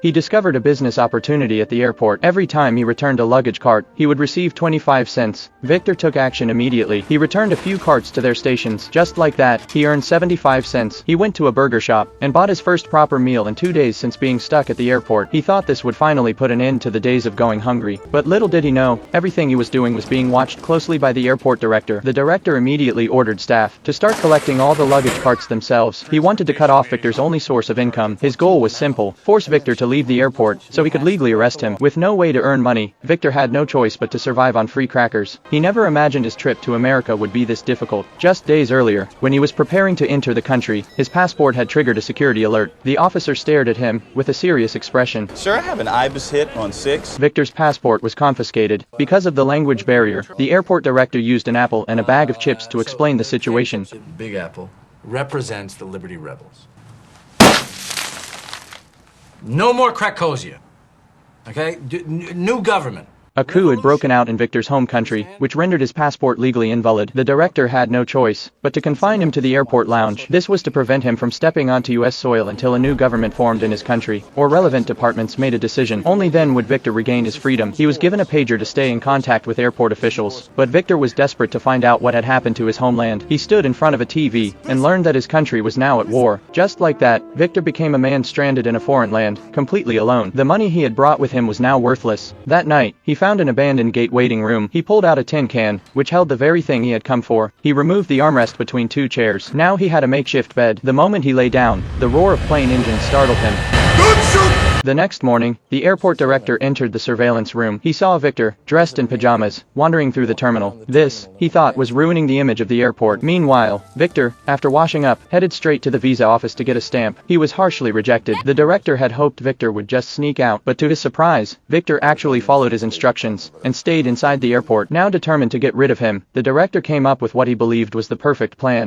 He discovered a business opportunity at the airport. Every time he returned a luggage cart, he would receive 25 cents. Victor took action immediately. He returned a few carts to their stations. Just like that, he earned 75 cents. He went to a burger shop and bought his first proper meal in 2 days since being stuck at the airport. He thought this would finally put an end to the days of going hungry. But little did he know, everything he was doing was being watched closely by the airport director. The director immediately ordered staff to start collecting all the luggage carts themselves. He wanted to cut off Victor's only source of income. His goal was simple: force Victor to leave the airport so he could legally arrest him. With no way to earn money, Victor had no choice but to survive on free crackers. He never imagined his trip to America would be this difficult. Just days earlier, when he was preparing to enter the country, his passport had triggered a security alert. The officer stared at him with a serious expression. Sir, I have an IBIS hit on 6. Victor's passport was confiscated. Because of the language barrier, the airport director used an apple and a bag of chips to explain the situation. Big Apple represents the Liberty Rebels. No more Krakosia. Okay? New government. A coup had broken out in Victor's home country, which rendered his passport legally invalid. The director had no choice but to confine him to the airport lounge. This was to prevent him from stepping onto U.S. soil until a new government formed in his country, or relevant departments made a decision. Only then would Victor regain his freedom. He was given a pager to stay in contact with airport officials, but Victor was desperate to find out what had happened to his homeland. He stood in front of a TV and learned that his country was now at war. Just like that, Victor became a man stranded in a foreign land, completely alone. The money he had brought with him was now worthless. That night, he found an abandoned gate waiting room. He pulled out a tin can, which held the very thing he had come for. He removed the armrest between 2 chairs. Now he had a makeshift bed. The moment he lay down, the roar of plane engines startled him. The next morning, the airport director entered the surveillance room. He saw Victor, dressed in pajamas, wandering through the terminal. This, he thought, was ruining the image of the airport. Meanwhile, Victor, after washing up, headed straight to the visa office to get a stamp. He was harshly rejected. The director had hoped Victor would just sneak out, but to his surprise, Victor actually followed his instructions and stayed inside the airport. Now determined to get rid of him, the director came up with what he believed was the perfect plan.